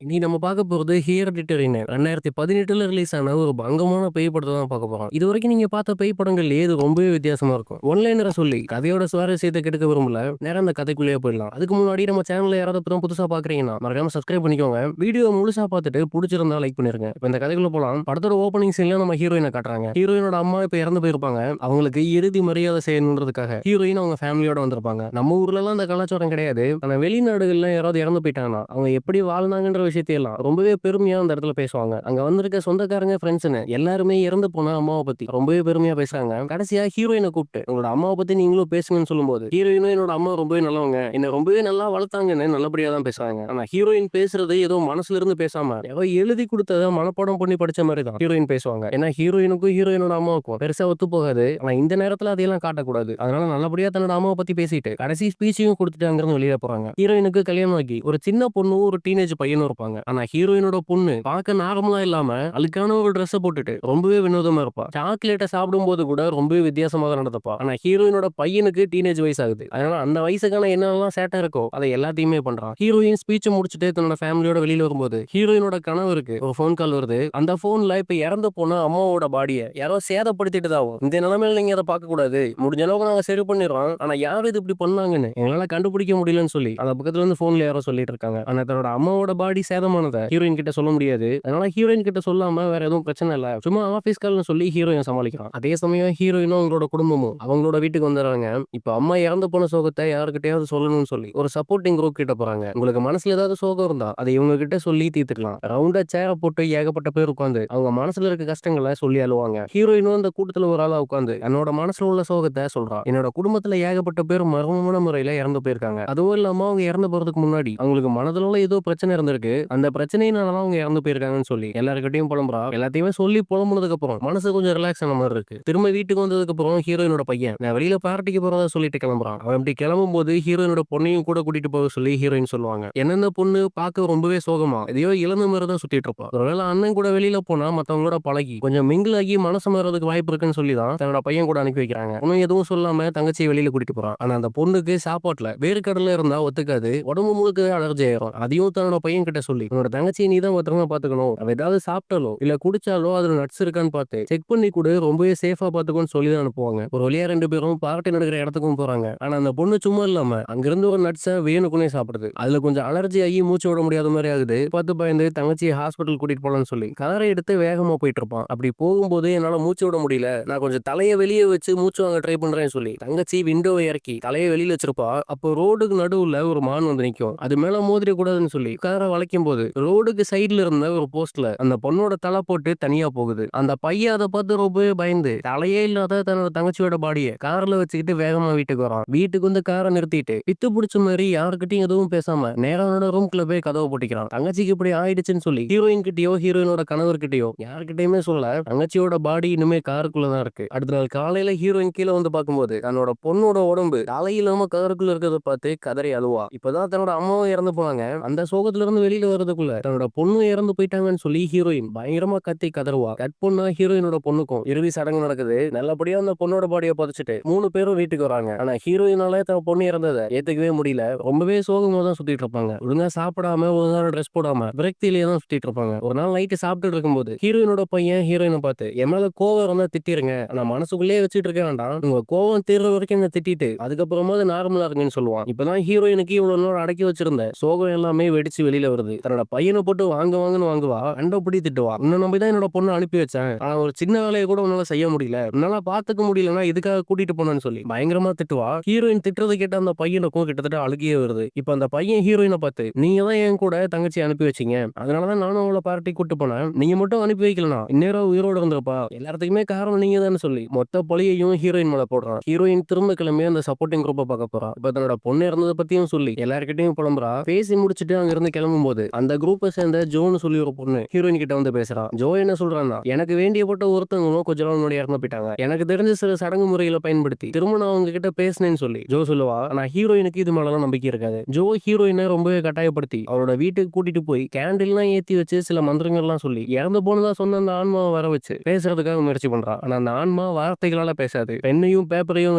இன்னைக்கு நம்ம பார்க்க போறது ஹியரிடிட்டரின்னு 2018ல ரிலீஸ் ஆன ஒரு பங்கமான பேய் படத்த தான் பார்க்க போறோம். இதுவரைக்கும் நீங்க பார்த்த பேய் படங்கள்லயே இது ரொம்பவே வித்தியாசமா இருக்கும். ஒன்லைனர சொல்லி கதையோட சுவாரஸ்யத்த கெடுக்க விரும்பல. நேரா அந்த கதைக்குள்ளேயே போயிடலாம். அதுக்கு முன்னாடி நம்ம சேனல்ல யாராவது இப்பதான் புதுசா பார்க்குறீங்கன்னா, மறக்காம சப்ஸ்கிரைப் பண்ணிக்கோங்க. வீடியோ முழுசா பார்த்துட்டு புடிச்சிருந்தா லைக் பண்ணிருங்க. இப்ப இந்த கதைக்குள்ள போலாம். படத்தோட ஓப்பனிங் சீன்ல நம்ம ஹீரோயின காட்டுறாங்க. ஹீரோயினோட அம்மா இப்ப இறந்து போயிருப்பாங்க. அவங்களுக்கு இறுதி மரியாதை செய்யணுன்றதுக்காக ஹீரோயின் அவங்க ஃபேமிலியோட வந்திருப்பாங்க. நம்ம ஊர்லலாம் அந்த கலாச்சாரம் கிடையாது. ஆனா வெளிநாடுகள்ல யாராவது இறந்து போயிட்டாங்கன்னா, அவங்க எப்படி வாழ்ந்தாங்கன்ற விஷயத்தையெல்லாம் ரொம்பவே பெருமையா அந்த இடத்துல பேசுவாங்க. அங்க வந்திருக்க சொந்தக்காரங்க, ஃப்ரெண்ட்ஸ்ன்னு எல்லாருமே இறந்து போன அம்மாவ பத்தி ரொம்பவே பெருமையா பேசுறாங்க. கடைசியா ஹீரோயின கூப்பிட்டு உங்களோட அம்மாவ பத்தி நீங்களும் பேசுங்கன்னு சொல்லும்போது, ஹீரோயினும் என்னோட அம்மா ரொம்பவே நல்லவங்க. என்ன ரொம்பவே நல்லா வளர்த்தாங்கன்னு நல்லபடியா தான் பேசுறாங்க. ஆனா ஹீரோயின் பேசுறது ஏதோ மனசுல இருந்து பேசாம, ஏதோ எழுதி குடுத்தத மனப்பாடம் பண்ணி படிச்ச மாரி தான் ஹீரோயின் பேசுவாங்க. ஏன்னா ஹீரோயினுக்கும் ஹீரோயினோட அம்மாவுக்கும் பெருசா ஒத்து போகாது. ஆனா இந்த நேரத்துல அதையெல்லாம் காட்டக்கூடாது. அதனால நல்லபடியா தன்னோட அம்மாவ பத்தி பேசிட்டு கடைசி ஸ்பீச்சையும் குடுத்துட்டு அங்கிருந்து வெளிய போறாங்க. ஹீரோயினுக்கு கல்யாணம் ஆகி ஒரு சின்ன பொண்ணும், ஒரு டீனேஜ் பையனும் இருப்பாங்க. ஆனா ஹீரோயினோட பொண்ணு பார்க்க நார்மலா இல்லாம அழுக்கான ஒரு ட்ரெஸ்ஸ போட்டுட்டு ரொம்பவே வினோதமா இருப்பா. சாக்லேட்ட சாப்பிடும்போது கூட ரொம்பவே வித்தியாசமா தான் நடந்துப்பா. ஆனா ஹீரோயினோட பையனுக்கு டீனேஜ் வயசு ஆகுது. அதனால அந்த வயசுக்கான என்னென்னலாம் சேட்டை இருக்கோ அதை எல்லாத்தையுமே பண்றான். ஹீரோயின் ஸ்பீச் முடிச்சுட்டு தன்னோட ஃபேமிலியோட வெளியில வரும்போது ஹீரோயினோட கணவருக்கு ஒரு ஃபோன் கால் வருது. அந்த ஃபோன்ல இப்ப இறந்து போன அம்மாவோட பாடிய யாரோ சேதப்படுத்திட்டதாவும், இந்த நிலைமையில நீங்க அதை பார்க்க கூடாது, முடிஞ்ச அளவுக்கு நாங்க சரி பண்ணிடுறோம், ஆனா யார் இது இப்படி பண்ணாங்கன்னு எங்களால கண்டுபிடிக்க முடியலன்னு சொல்லி அந்த பக்கத்துல இருந்து ஃபோன்ல யாரோ சொல்லிட்டு இருக்காங்க. ஆனா தன்னோட அம்மாவோட பாடி சேதமானத ஹீரோயின் கிட்ட சொல்ல முடியாது. அதனால ஹீரோயின் கிட்ட சொல்லாம வேற எதுவும் பிரச்சனை இல்ல, சும்மா ஆபீஸ் கால்னு சொல்லி ஹீரோயின் சமாளிக்கிறான். அதே சமயம் ஹீரோயினும் அவங்களோட குடும்பமும் அவங்களோட வீட்டுக்கு வந்துடுறாங்க. இப்ப அம்மா இறந்து போன சோகத்தை யாருக்கிட்டயாவது சொல்லணும்னு சொல்லி ஒரு சப்போர்ட்டிங் குரூப் கிட்ட போறாங்க. உங்களுக்கு மனசுல ஏதாவது சோகம் இருந்தா அதை இவங்க கிட்ட சொல்லி தீர்த்துக்கலாம். ரவுண்டா சேர போட்டு ஏகப்பட்ட பேர் உட்கார்ந்து அவங்க மனசுல இருக்க கஷ்டங்களை சொல்லி அழுவாங்க. ஹீரோயினும் அந்த கூட்டத்துல ஒரு ஆளா உட்கார்ந்து என்னோட மனசுல உள்ள சோகத்தை சொல்றா. என்னோட குடும்பத்துல ஏகப்பட்ட பேர் மர்மமான முறையில இறந்து போயிருக்காங்க. அதுவும் இல்லாம அவங்க இறந்து போறதுக்கு முன்னாடி அவங்களுக்கு மனதுல ஏதோ பிரச்சனை இருந்திருக்கு. அந்த பிரச்சனையினால தான் அவங்க இறந்து போயிருக்காங்கன்னு சொல்லி எல்லார்கிட்டயும் புலம்புறா. எல்லாத்தையுமே சொல்லி புலம்புனதுக்கு அப்புறம் மனசு கொஞ்சம் ரிலாக்ஸ் ஆன மாதிரி இருக்கு. திரும்ப வீட்டுக்கு வந்ததுக்கு அப்புறம் ஹீரோயினோட பையன் நான் வெளியில பார்ட்டிக்கு போறதா சொல்லிட்டு கிளம்புறான். அவன் இப்படி கிளம்பும் போது ஹீரோயினோட பொண்ணையும் கூட கூட்டிட்டு போக சொல்லி ஹீரோயின் சொல்லுவாங்க. என்னென்ன பொண்ணு பார்க்க ரொம்பவே சோகமா எதையோ இழந்த மாதிரி தான் சுத்திட்டு இருப்பா. ஒருவேளை அண்ணன் கூட வெளியில போனா மத்தவங்களோட பழகி கொஞ்சம் மிங்கிள் ஆகி மனசு மாறதுக்கு வாய்ப்பு இருக்குன்னு சொல்லி தான் தன்னோட பையன் கூட அனுப்பி வைக்கிறாங்க. ஒன்னும் எதுவும் சொல்லாம தங்கச்சியை வெளியில கூட்டிட்டு போறான். ஆனா அந்த பொண்ணுக்கு சாப்பாட்டுல வேர்க்கடலை இருந்தா ஒத்துக்காது, உடம்பு முழுக்க அலர்ஜி ஆயிரும். அதையும் தன்னோட பையன் கிட்ட சொல்லி உன்னோட தங்கச்சியை நீ தான் பத்திரமா பாத்துக்கணும், அவ ஏதாவது சாப்பிட்டாலோ இல்ல குடிச்சாலோ அதுல நட்ஸ் இருக்கான்னு பார்த்து செக் பண்ணி கூட ரொம்பவே சேஃபா பாத்துக்கோன்னு சொல்லி தான் அனுப்புவாங்க. ஒரு வழியா ரெண்டு பேரும் பார்ட்டி நடக்கிற இடத்துக்கும் போறாங்க. ஆனா அந்த பொண்ணு சும்மா இல்லாம அங்கிருந்து ஒரு நட்ஸை வேணுக்குனே சாப்பிடுது. அதுல கொஞ்சம் அலர்ஜி ஆகி மூச்சு விட முடியாத மாதிரி ஆகுது. பார்த்து பயந்து தங்கச்சியை ஹாஸ்பிட்டல் கூட்டிட்டு போலான்னு சொல்லி காரை எடுத்து வேகமா போயிட்டு இருப்பான். அப்படி போகும்போது என்னால மூச்சு விட முடியல, நான் கொஞ்சம் தலையை வெளியே வச்சு மூச்சு வாங்க ட்ரை பண்றேன்னு சொல்லி தங்கச்சி விண்டோவை இறக்கி தலையை வெளியில வச்சிருப்பா. அப்போ ரோடுக்கு நடுவுல ஒரு மான் வந்து நிக்கும். அது மேல மோதிர கூடாதுன்னு சொல்லி காரை வளைக்கும் போது ரோடுக்கு சைடுல இருந்த ஒரு போஸ்ட்ல அந்த பொண்ணோட தலை போட்டு தனியா போகுது. அந்த பையன் அதை பார்த்து ரொம்பவே பயந்து தலையே இல்லாத தன்னோட தங்கச்சியோட பாடியை கார்ல வச்சுக்கிட்டு வேகமா வீட்டுக்கு வரான். வீட்டுக்கு வந்து காரை நிறுத்திட்டு பித்து பிடிச்ச மாதிரி யாருக்கிட்டையும் எதுவும் பேசாம நேரானோட ரூம்குள்ள போய் கதவை போட்டிக்கிறான். தங்கச்சிக்கு இப்படி ஆயிடுச்சுன்னு சொல்லி ஹீரோயின் கிட்டயோ ஹீரோயினோட கணவர்கிட்டயோ யாருக்கிட்டயுமே சொல்ல. தங்கச்சியோட பாடி இனிமே காருக்குள்ளதான் இருக்கு. அடுத்த நாள் காலையில ஹீரோயின் கீழே வந்து பார்க்கும்போது தன்னோட பொண்ணோட உடம்பு தலை இல்லாம காருக்குள்ள இருக்கிறத பார்த்து கதறி அழுவா. இப்பதான் தன்னோட அம்மாவும் இறந்து போனாங்க. அந்த சோகத்துல இருந்து வெளியில வர்றதுக்குள்ள தன்னோட பொண்ணு இறந்து போயிட்டாங்கன்னு சொல்லி ஹீரோயின் பயங்கரமா கத்தி கதறுவா. கட் பொண்ணா ஹீரோயினோட பொண்ணுக்கும் இறுதி சடங்கு நடக்குது. நல்லபடியா அந்த பொண்ணோட பாடியை புதைச்சிட்டு 3 பேரும் வீட்டுக்கு வராங்க. ஆனா ஹீரோயினால தன் பொண்ணு இறந்ததை ஏத்துக்கவே முடியல. ரொம்பவே சோகமா தான் சுத்திட்டு இருப்பாங்க. ஒழுங்கா சாப்பிடாம ஒழுங்கா ட்ரெஸ் போடாம விரக்தியிலேயே தான் சுத்திட்டு இருப்பாங்க. ஒரு நாள் நைட்டு சாப்பிட்டுட்டு இருக்கும்போது ஹீரோயினோட பையன் ஹீரோயினை பார்த்து என் மேல கோவம் இருந்தா திட்டிருங்க, ஆனா மனசுக்குள்ளேயே வச்சுட்டு இருக்க வேண்டாம், உங்க கோவம் தீர்ற வரைக்கும் என்ன திட்டிட்டு அதுக்கப்புறமா அது நார்மலா இருக்குன்னு சொல்லுவான். இப்பதான் ஹீரோயினுக்கு இவ்வளவு நாள் அடக்கி வச்சிருந்த சோகம் எல்லாமே வெடிச்சு வெளியில வருது. தன்னோட பையனை போட்டு வாங்க வாங்கன்னு வாங்குவா. கண்டபடி திட்டுவா. உன்னை நம்பிதான் என்னோட பொண்ணு அனுப்பி வச்சேன், ஆனா ஒரு சின்ன வேலையை கூட உன்னால செய்ய முடியல, உன்னால பாத்துக்க முடியலன்னா இதுக்காக கூட்டிட்டு போனேன்னு சொல்லி பயங்கரமா திட்டுவா. ஹீரோயின் திட்டுறது கேட்ட அந்த பையனுக்கும் கிட்டத்தட்ட அழுகியே வருது. இப்ப அந்த பையன் ஹீரோயினை பார்த்து நீங்க தான் என் கூட தங்கச்சி அனுப்பி வச்சீங்க, அதனாலதான் நானும் அவளை பார்ட்டி கூட்டு போனேன், நீங்க மட்டும் அனுப்பி வைக்கலனா இந்நேரம் உயிரோட இருந்திருப்பா, எல்லாத்துக்குமே காரணம் நீங்க தான் சொல்லி மொத்த பழியையும் ஹீரோயின் மேல போடுறான். ஹீரோயின் திரும்ப கிளம்பி அந்த சப்போர்ட்டிங் குரூப்பை பார்க்க போறா. இப்ப தன்னோட பொண்ணு இறந்ததை பத்தியும் சொல்லி எல்லார்கிட்டையும் புலம்புறா. பேசி முடிச்சுட்டு அங்க இருந்து கிளம்பும் போது அந்த குரூப்பை சேர்ந்த ஜோன்னு சொல்லி ஒரு பொண்ணு ஹீரோயின் கிட்ட வந்து பேசுறா. ஜோ என்ன சொல்றான்னா, எனக்கு வேண்டியப்பட்ட ஒருத்தவங்களும் கொஞ்ச நாள் முன்னாடி இறந்து போயிட்டாங்க, எனக்கு தெரிஞ்ச சில சடங்கு முறைகளை பயன்படுத்தி திரும்ப நான் அவங்க கிட்ட பேசினேன்னு சொல்லி ஜோ சொல்லுவா. ஆனா ஹீரோயினுக்கு இது மேலாம் நம்பிக்கை இருக்காது. ஜோ ஹீரோயினை ரொம்பவே கட்டாயப்படுத்தி அவரோட வீட்டுக்கு கூட்டிட்டு போய் கேண்டில்லாம் ஏத்தி வச்சு சில மந்திரங்கள்லாம் சொல்லி இறந்து போனதா சொன்ன அந்த ஆன்மாவை வர வச்சு பேசுறதுக்காக முயற்சி பண்றா. ஆனா அந்த ஆன்மா வார்த்தைகளால பேசாது, பெண்ணையும் பேப்பரையும்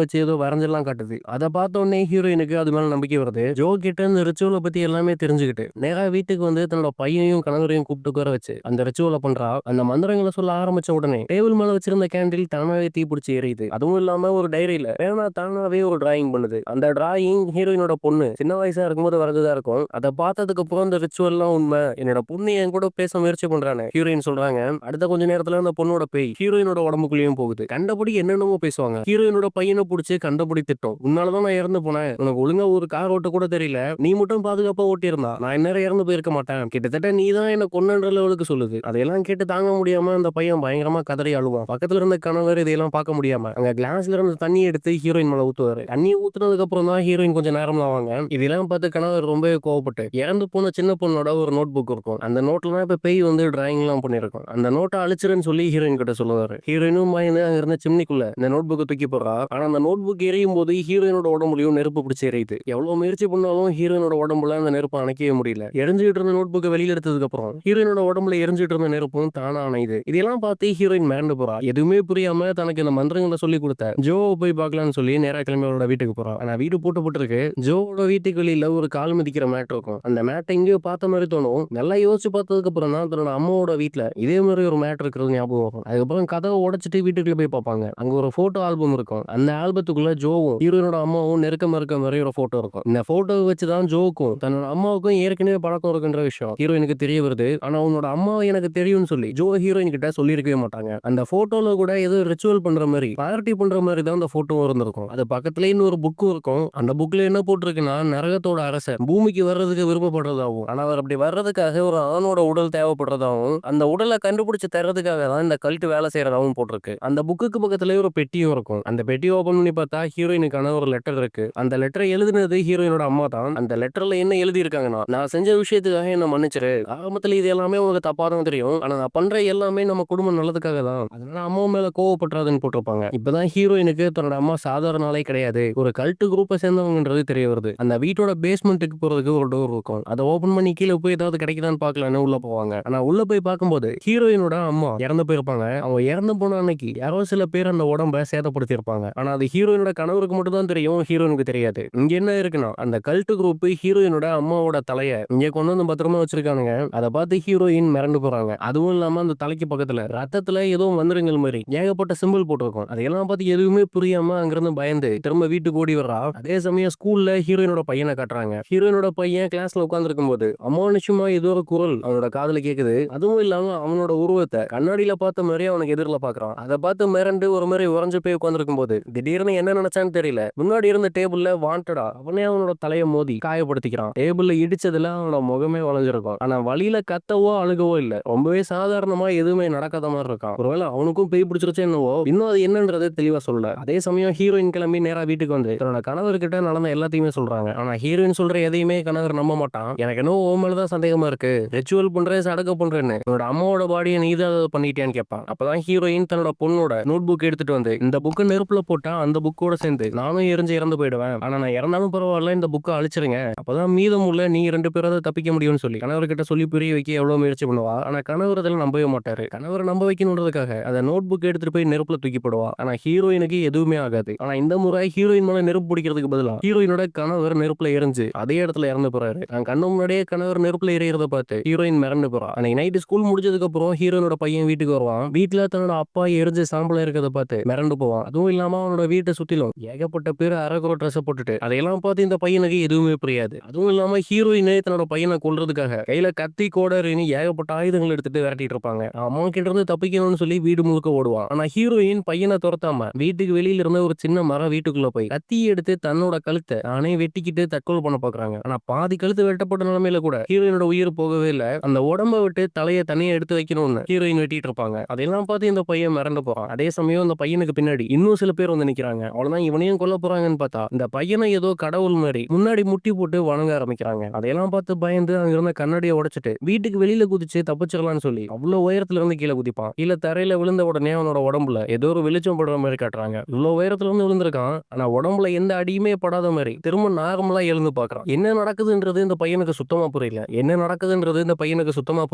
வச்சு ஏதோ வரைஞ்செல்லாம் காட்டுது. அதை பார்த்த உடனே ஹீரோயினுக்கு அது மேல நம்பிக்கை வருது. ஜோ கிட்ட இந்த ரிச்சுவலை பத்தி எல்லாமே தெரிஞ்சுக்கிட்டு நேரா வீட்டுக்கு வீட்டுக்கு வந்து தன்னோட பையனையும் கணவரையும் கூப்பிட்டு உட்கார வச்சு அந்த ரிச்சுவலை பண்றா. அந்த மந்திரங்களை சொல்ல ஆரம்பிச்ச உடனே டேபிள் மேல வச்சிருந்த கேண்டில் தானாவே தீப்பிடிச்சு எரியுது. அதுவும் இல்லாம ஒரு டைரியில வேணா தானாவே ஒரு டிராயிங் பண்ணுது. அந்த டிராயிங் ஹீரோயினோட பொண்ணு சின்ன வயசா இருக்கும்போது வரதுதான் இருக்கும். அதை பார்த்ததுக்கு அப்புறம் இந்த ரிச்சுவல்லாம் உண்மை, என்னோட பொண்ணு என் கூட பேச முயற்சி பண்றானு ஹீரோயின் சொல்றாங்க. அடுத்த கொஞ்ச நேரத்துல அந்த பொண்ணோட பேய் ஹீரோயினோட உடம்புக்குள்ளேயும் போகுது. கண்டபடி என்னென்னமோ பேசுவாங்க. ஹீரோயினோட பையனை பிடிச்சி கண்டபடி திட்டம். உன்னாலதான் நான் இறந்து போனேன், உனக்கு ஒழுங்கா ஒரு கார் ஓட்ட கூட தெரியல, நீ மட்டும் பாதுகாப்பா ஓட்டியிருந்தா நான் இந்நேரம் இறந்து போயிருக்க மாட்டேன், கிட்டத்தட்ட நீ தான் என்ன கொன்னன்ற லெவலுக்கு சொல்லுது. அதையெல்லாம் கேட்டு தாங்க முடியாம அந்த பையன் பயங்கரமா கதறி அழுவான். பக்கத்துல இருந்த கணவர் இதையெல்லாம் பார்க்க முடியாம அங்க கிளாஸ்ல இருந்து தண்ணி எடுத்து ஹீரோயின் மேல ஊத்துவாரு. தண்ணி ஊத்துனதுக்கு அப்புறம் தான் ஹீரோயின் கொஞ்சம் நேரம் ஆவாங்க. இதெல்லாம் பார்த்து கணவர் ரொம்பவே கோவப்பட்டு இறந்து போன சின்ன பொண்ணோட ஒரு நோட் புக் இருக்கும். அந்த நோட்ல தான் இப்ப பேய் வந்து டிராயிங் எல்லாம் பண்ணிருக்கும். அந்த நோட்டை அழிச்சிருன்னு சொல்லி ஹீரோயின் கிட்ட சொல்லுவாரு. ஹீரோயினும் பயந்து அங்க இருந்த சிம்னிக்குள்ள இந்த நோட் புக்கை தூக்கி போறா. ஆனா அந்த நோட் புக் எரியும் போது ஹீரோயினோட உடம்புலயும் நெருப்பு பிடிச்சி எரியுது. எவ்வளவு முயற்சி பண்ணாலும் ஹீரோயினோட உடம்புல அந்த நெருப்பை அணைக்கவே முடியல. எரிஞ்சுட்டு இருந்த நோட் புக்கை வெளியில எடுத்ததுக்கு அப்புறம் ஹீரோயினோட உடம்புல எரிஞ்சுட்டு இருந்த நெருப்பும் தானா அணையுது. இதெல்லாம் பார்த்து ஹீரோயின் மிரண்டு போறா. எதுவுமே புரியாம தனக்கு இந்த மந்திரங்களை சொல்லி கொடுத்த ஜோவை போய் பார்க்கலாம்னு சொல்லி நேரா கிளம்பி அவரோட வீட்டுக்கு போறா. ஆனா வீடு பூட்டப்பட்டிருக்கு. ஜோவோட வீட்டுக்கு வெளியில ஒரு கால் மிதிக்கிற மேட் இருக்கும். அந்த மேட்டை எங்கேயோ பார்த்த மாதிரி தோணும். நல்லா யோசிச்சு பார்த்ததுக்கு அப்புறம் தான் தன்னோட அம்மாவோட வீட்டுல இதே மாதிரி ஒரு மேட் இருக்கிறது ஞாபகம் வரும். அதுக்கப்புறம் கதவை உடைச்சிட்டு வீட்டுக்குள்ள போய் பார்ப்பாங்க. அங்க ஒரு போட்டோ ஆல்பம் இருக்கும். அந்த ஆல்பத்துக்குள்ள ஜோவும் ஹீரோயினோட அம்மாவும் நெருக்கம் இருக்க மாதிரி ஒரு போட்டோ இருக்கும். இந்த போட்டோவை வச்சுதான் ஜோவுக்கும் தன்னோட அம்மாவுக்கும் ஏற்கனவே பழக்கம் இருக்குன்ற விஷயம் ஹீரோயினுக்கு தெரிய வருது. ஆனா உன்னோட அம்மாவை எனக்கு தெரியும்னு சொல்லி ஜோ ஹீரோயின் கிட்ட சொல்லியிருக்கவே மாட்டாங்க. அந்த போட்டோல கூட ஏதோ ரிச்சுவல் பண்ற மாதிரி பார்ட்டி பண்ற மாதிரி தான் அந்த போட்டோ இருந்திருக்கும். அது பக்கத்துல இன்னொரு புக்கும் இருக்கும். அந்த புக்ல என்ன போட்டிருக்குன்னா, நரகத்தோட அரசர் பூமிக்கு வர்றதுக்கு விருப்பப்படுறதாகவும், ஆனா அவர் அப்படி வர்றதுக்காக ஒரு ஆணோட உடல் தேவைப்படுறதாகவும், அந்த உடலை கண்டுபிடிச்சு தர்றதுக்காக தான் இந்த கல்ட்டு வேலை செய்யறதாகவும் போட்டிருக்கு. அந்த புக்குக்கு பக்கத்துல ஒரு பெட்டியும் இருக்கும். அந்த பெட்டியை ஓபன் பண்ணி பார்த்தா ஹீரோயினுக்கான ஒரு லெட்டர் இருக்கு. அந்த லெட்டரை எழுதினது ஹீரோயினோட அம்மா தான். அந்த லெட்டர்ல என்ன எழுதி இருக்காங்கன்னா, நான் செஞ்ச விஷயத்துக்காக என்ன மன்னிச்சிரு, ஆரம்பத்துல இது எல்லாமே உங்களுக்கு தப்பா தான் தெரியும், ஆனா நான் பண்ற எல்லாமே நம்ம குடும்பம் நல்லதுக்காக தான், அதனால அம்மா மேல கோவப்பட்டுறாதுன்னு போட்டிருப்பாங்க. இப்பதான் ஹீரோயினுக்கு தன்னோட அம்மா சாதாரண ஆளே கிடையாது, ஒரு கல்ட்டு குரூப்பை சேர்ந்தவங்கன்றது தெரிய வருது. அந்த வீட்டோட பேஸ்மெண்ட்டுக்கு போறதுக்கு ஒரு டோர் இருக்கும். அதை ஓபன் பண்ணி கீழே போய் ஏதாவது கிடைக்குதான்னு பார்க்கலான்னு உள்ள போவாங்க. ஆனா உள்ள போய் பார்க்கும்போது ஹீரோயினோட அம்மா இறந்து போயிருப்பாங்க. அவங்க இறந்து போன அன்னைக்கு யாரோ சில பேர் அந்த உடம்ப சேதப்படுத்தி இருப்பாங்க. ஆனா அது ஹீரோயினோட கணவருக்கு மட்டும் தான் தெரியும், ஹீரோயினுக்கு தெரியாது. இங்க என்ன இருக்குன்னா, அந்த கல்ட்டு குரூப் ஹீரோயினோட அம்மாவோட தலையை இங்க கொண்டு வந்து பத்திரமா வச்சிருக்கானுங்க. அதை பார்த்து ஹீரோயின் மிரண்டு போறாங்க. அதுவும் இல்லாம அந்த தலைக்கு பக்கத்துல ரத்தத்துல ஏதோ மந்திரங்கள் மாதிரி ஏகப்பட்ட சிம்பிள் போட்டிருக்கும். அதையெல்லாம் பார்த்து எதுவுமே புரியாம அங்கிருந்து பயந்து திரும்ப வீட்டுக்கு ஓடி வர்றா. அதே சமயம் ஸ்கூல்ல ஹீரோயினோட பையனை காட்டுறாங்க. ஹீரோயினோட பையன் கிளாஸ்ல உட்கார்ந்து இருக்கும்போது அமானுஷமா ஏதோ ஒரு குரல் அவனோட காதுல கேக்குது. அதுவும் இல்லாம அவனோட உருவத்தை கண்ணாடியில பார்த்த மாதிரி அவனுக்கு எதிரில பாக்குறான். அதை பார்த்து மிரண்டு ஒரு மாதிரி உறைஞ்சு போய் உட்கார்ந்து போது திடீர்னு என்ன நினைச்சான்னு தெரியல, முன்னாடி இருந்த டேபிள்ல வாண்டடா அவனே அவனோட தலையை மோதி காயப்படுத்திக்கிறான். டேபிள்ல இடிச்சதுல அவனோட முகமே வளைஞ்சிருக்கும். ஆனா வழியில கத்தவோ அழுகவோ இல்ல, ரொம்பவே சாதாரணமா எதுவுமே நடக்காத மாதிரி இருக்கான். ஒருவேளை அவனுக்கும் பேய் பிடிச்சிருச்சு என்னவோ, இன்னும் அது என்னன்றது தெளிவா சொல்லல. அதே சமயம் ஹீரோயின் கிளம்பி நேரா வீட்டுக்கு வந்து தன்னோட கணவர்கிட்ட நடந்த எல்லாத்தையுமே சொல்றாங்க. ஆனா ஹீரோயின் சொல்ற எதையுமே கணவர் நம்ப மாட்டான். எனக்கு என்ன ஓ மேலதான் சந்தேகமா இருக்கு, ரிச்சுவல் பண்றேன் சடங்கு பண்றேன்னு உன்னோட அம்மாவோட பாடியை நீ தான் பண்ணிட்டியான்னு கேட்பான். அப்பதான் ஹீரோயின் தன்னோட பொண்ணோட நோட் புக் எடுத்துட்டு வந்து, இந்த புக்கு நெருப்புல போட்டா அந்த புக்கோட சேர்ந்து நானும் எரிஞ்சு இறந்து போயிடுவேன், ஆனா நான் இறந்தாலும் பரவாயில்ல இந்த புக்கை அழிச்சிருங்க, அப்பதான் மீதம் உள்ள நீ 2 பேராவது தப்பிக்க முடியும்னு சொல்லி கணவர்கிட்ட சொல்லி புரிய வைக்க எவ்வளவு முயற்சி பண்ணுவா. ஆனா கணவர் அதில் நம்பவே மாட்டாரு. கணவர் நம்ப வைக்கணுன்றதுக்காக அந்த நோட் புக் எடுத்துட்டு போய் நெருப்புல தூக்கி போடுவா. ஆனா ஹீரோயினுக்கு எதுவுமே ஆகாது. ஆனா இந்த முறை ஹீரோயின் மேல நெருப்பு பிடிக்கிறதுக்கு பதிலா ஹீரோயினோட கணவர் நெருப்புல எரிஞ்சு அதே இடத்துல இறந்து போறாரு. நான் கண்ணு முன்னாடியே கணவர் நெருப்புல எரியறத பார்த்து ஹீரோயின் மிரண்டு போறா. அன்னைக்கு நைட்டு ஸ்கூல் முடிஞ்சதுக்கு அப்புறம் ஹீரோயினோட பையன் வீட்டுக்கு வருவான். வீட்டுல தன்னோட அப்பா எரிஞ்சு சாம்பல இருக்கிறத பார்த்து மிரண்டு போவான். அதுவும் இல்லாம அவனோட வீட்டை சுத்திலும் ஏகப்பட்ட பேர் அரகுற ட்ரெஸ் போட்டுட்டு அதையெல்லாம் பார்த்து இந்த பையனுக்கு எதுவுமே புரியாது. அதுவும் இல்லாம ஹீரோயினே தன்னோட பையனை கொல்றதுக்காக கையில கத்தி கோடரின்னு ஏகப்பட்ட ஆயுதங்கள் எடுத்துட்டு விரட்டிட்டு இருப்பாங்க. அம்மா கிட்ட இருந்து தப்பிக்கணும்னு சொல்லி வீடு முழுக்க ஓடுவான். ஆனா ஹீரோயின் பையனை துரத்தாம வீட்டுக்கு வெளியில இருந்த ஒரு சின்ன மரம் வீட்டுக்குள்ள போய் கத்தியை எடுத்து தன்னோட கழுத்தை நானே வெட்டிக்கிட்டு தற்கொலை பண்ண பாக்குறாங்க. ஆனா பாதி கழுத்து வெட்டப்பட்ட நிலைமையில கூட ஹீரோயினோட உயிர் போகவே இல்லை. அந்த உடம்ப விட்டு தலையை தனியா எடுத்து வைக்கணும்னு ஹீரோயின் வெட்டிட்டு இருப்பாங்க. அதெல்லாம் பார்த்து இந்த பையன் மிரண்டு போறான். அதே சமயம் இந்த பையனுக்கு பின்னாடி இன்னும் சில பேர் வந்து நிக்கிறாங்க. அவ்வளவுதான் இவனையும் கொல்ல போறாங்கன்னு பார்த்தா இந்த பையனை ஏதோ கடவுள் மாதிரி முன்னாடி முட்டி போட்டு வணங்க ஆரம்பிக்கிறாங்க. அதையெல்லாம் பார்த்து பயந்து அங்க இருந்த கண்ணாடியை உடைச்சிட்டு வீட்டுக்கு வெளியில குதிச்சு தப்பிச்சிடலாம்னு சொல்லி அவ்வளவு உயரத்துல இருந்து கீழே குதிப்பான். கீழே தரையில விழுந்த உடனே அவனோட உடம்புல ஏதோ ஒரு வெளிச்சம் படுற மாதிரி காட்டுறாங்க. இவ்வளவு உயரத்துல இருந்து விழுந்திருக்கான். ஆனா உடம்புல எந்த அடியுமே படாத மாதிரி திரும்ப நார்மலா எழுந்து பாக்குறான். என்ன நடக்குதுன்றது இந்த பையனுக்கு சுத்தமா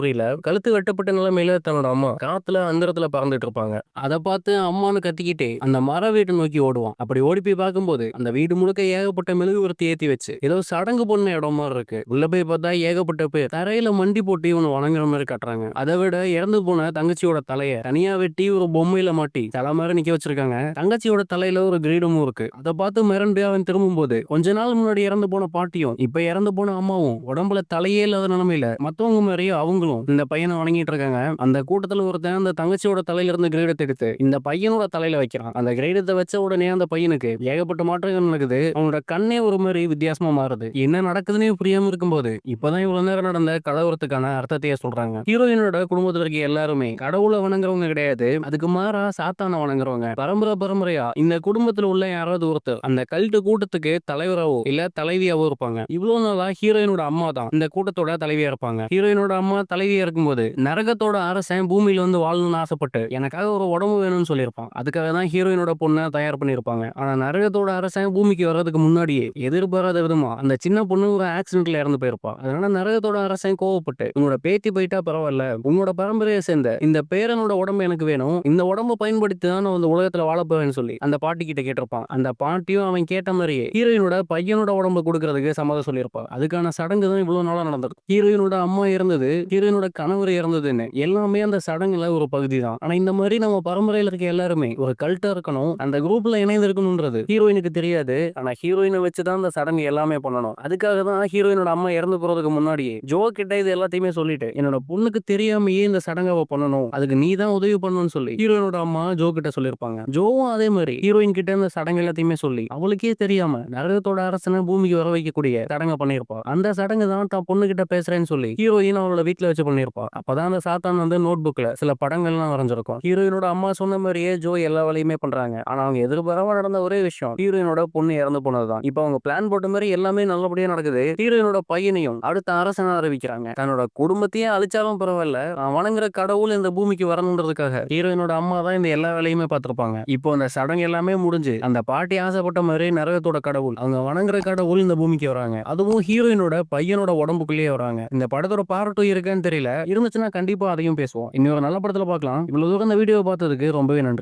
புரியல. கழுத்து வெட்டப்பட்ட நிலைமையில தன்னோட அம்மா காத்துல அந்தரத்துல பறந்துட்டு இருப்பாங்க. அதை பார்த்து அம்மானு கத்திக்கிட்டே அந்த மர வீட்டை நோக்கி ஓடுவான். அப்படி ஓடி போய் பார்க்கும்போது அந்த வீடு முழுக்க ஏகப்பட்ட மெழுகுவர்த்தி ஏத்தி வச்சு ஏதோ சடங்கு பண்ண இடம் மாதிரி இருக்கு. உள்ள போய் பார்த்தா ஏகப்பட்ட பேர் தரையில மண்டி போட்டு இவனை வணங்குற மாதிரி காட்டுறாங்க. அதை விட இறந்து போன தங்கச்சியோட தலைய தனியா வெட்டி ஒரு பொம்மையில மாட்டி தலை மாதிரி நிக்க வச்சிருக்காங்க. தங்கச்சியோட தலையில ஒரு கிரீடமும் இருக்கு. அதை பார்த்து மிரண்டு அவன் திரும்பும் போது கொஞ்ச நாள் முன்னாடி இறந்து போன பாட்டியும் இப்ப இறந்து போன அம்மாவும் உடம்புல தலையே இல்லாத நிலைமையில மத்தவங்க மாதிரியும் அவங்களும் இந்த பையனை வணங்கிட்டு இருக்காங்க. அந்த கூட்டத்துல ஒருத்தன் அந்த தங்கச்சியோட தலையில இருந்து கிரீடத்தை எடுத்து இந்த பையனோட தலையில வைக்கிறான். அந்த கிரீடத்தை வச்ச உடனே அந்த பையனுக்கு ஏகப்பட்ட மாற்றங்கள் நடக்குது. அவனோட கண்ணே ஒரு மாதிரி வித்தியாசமா மாறுது. என்ன நடக்குதுன்னு புரியாம இருக்கும்போது இப்பதான் இவ்வளவு நேரம் நடந்த கலவரத்துக்கான அர்த்தத்தையே சொல்றாங்க. ஹீரோயினோட குடும்பத்துல இருக்க எல்லாருமே கடவுளை வணங்குறவங்க கிடையாது. அதுக்கு மாறா சாத்தான வணங்குறவங்க. பரம்பரையா இந்த குடும்பத்துல உள்ள யாராவது ஒருத்தர் அந்த கல்ட்டு கூட்டத்துக்கு தலைவராவோ இல்ல தலைவியாவோ இருப்பாங்க. இவ்வளவு நாளா ஹீரோயினோட அம்மா தான் இந்த கூட்டத்தோட தலைவியா இருப்பாங்க. ஹீரோயினோட அம்மா தலைவியா இருக்கும்போது நரகத்தோட அரசன் பூமியில வந்து வாழணும்னு ஆசைப்பட்டு எனக்காக ஒரு உடம்பு வேணும்னு சொல்லியிருப்பான். அதுக்காக தான் ஹீரோயினோட பொண்ணை தயார் பண்ணியிருப்பாங்க. ஆனா நரகத்தோட அரசன் பூமிக்கு வர்றதுக்கு முன்னாடியே எதிர்பாராத விதமா அந்த சின்ன பொண்ணு ஒரு ஆக்சிடென்ட்ல இறந்து போயிருப்பா. அதனால நரகத்தோட அரசன் கோவப்பட்டு உன்னோட பேத்தி போயிட்டா பரவாயில்ல, உன்னோட பரம்பரையை சேர்ந்த இந்த பேரனோட உடம்பு எனக்கு வேணும், இந்த உடம்பை பயன்படுத்தி தான் நான் இந்த உலகத்துல வாழப்போவேன்னு சொல்லி அந்த பாட்டி கிட்ட கேட்டிருப்பான். அந்த பாட்டியும் அவன் கேட்ட மாதிரியே ஹீரோயினோட பையனோட உடம்பு கொடுக்கறதுக்கு சம்மதம் சொல்லியிருப்பா. அதுக்கான சடங்கு தான் இவ்வளவு நாளா நடந்தது. ஹீரோயினோட அம்மா இறந்தது, ஹீரோயினோட கணவர் இறந்ததுன்னு எல்லாமே அந்த சடங்குல ஒரு பகுதி தான். ஆனா இந்த மாதிரி நம்ம பரம்பரையில இருக்க எல்லாருமே ஒரு கல்ட்டா இருக்கணும், அந்த குரூப்ல இணைந்து இருக்கணும்ன்றது ஹீரோயினுக்கு தெரியாது. ஆனா ஹீரோயினை வச்சுதான் அந்த சடங்கு எல்லாமே பண்ணணும். அதுக்காக தான் ஹீரோயினோட அம்மா இறந்து போறதுக்கு முன்னாடியே ஜோ கிட்ட இது எல்லாத்தையுமே சொல்லிட்டு என்னோட பொண்ணுக்கு தெரியாமையே இந்த சடங்கை பண்ணணும், அதுக்கு நீ தான் உதவி பண்ணணும்னு சொல்லி ஹீரோயினோட அம்மா ஜோ கிட்ட சொல்லியிருப்பாங்க. ஜோவும் அதே மாதிரி ஹீரோயின் கிட்ட இந்த சடங்கு எல்லாத்தையுமே சொல்லி அவளுக்கே தெரியாம நரகத்தோட அரசனை பூமிக்கு வர வைக்கக்கூடிய சடங்கை பண்ணியிருப்பா. அந்த சடங்கு தான் தான் பொண்ணு கிட்ட பேசுறேன்னு சொல்லி ஹீரோயின் அவளோட வீட்டுல வச்சு பண்ணியிருப்பா. அப்பதான் அந்த சாத்தான் வந்து நோட் புக்ல சில படங்கள்லாம் வரைஞ்சிருக்கும். ஹீரோயினோட அம்மா சொன்ன மாதிரியே ஜோ எல்லா வேலையுமே பண்றாங்க. ஆனா அவங்க எதிர்பாராம நடந்த ஒரே விஷயம் ஹீரோயினோட பொண்ணு இறந்து போனதுதான். இப்ப அவங்க பிளான் போட்ட மாதிரி எல்லாமே நல்லபடியா நடக்குது. ஹீரோயினோட பையனையும் அடுத்த அரசனா அறிவிக்கிறாங்க. தன்னோட குடும்பத்தையே அழிச்சாலும் பரவாயில்ல, வணங்குற கடவுள் இந்த பூமிக்கு வரணுன்றதுக்காக ஹீரோயினோட அம்மா தான் இந்த எல்லா வேலையுமே பார்த்திருப்பாங்க. இப்போ அந்த சடங்கு எல்லாமே முடிஞ்சு அந்த பாட்டி ஆசைப்பட்ட மாதிரி நரகத்தோட கடவுள் அவங்க வணங்குற கடவுள் இந்த பூமிக்கு வராங்க. அதுவும் ஹீரோயினோட பையனோட உடம்புக்குள்ளேயே வராங்க. இந்த படத்தோட பார்ட் 2 இருக்கான்னு தெரியல, இருந்துச்சுன்னா கண்டிப்பா அதையும் பேசுவோம். இன்னொரு நல்ல படத்துல பார்க்கலாம். இவ்வளவு தூரம் இந்த வீடியோ பார்த்ததுக்கு ரொம்பவே நன்றி.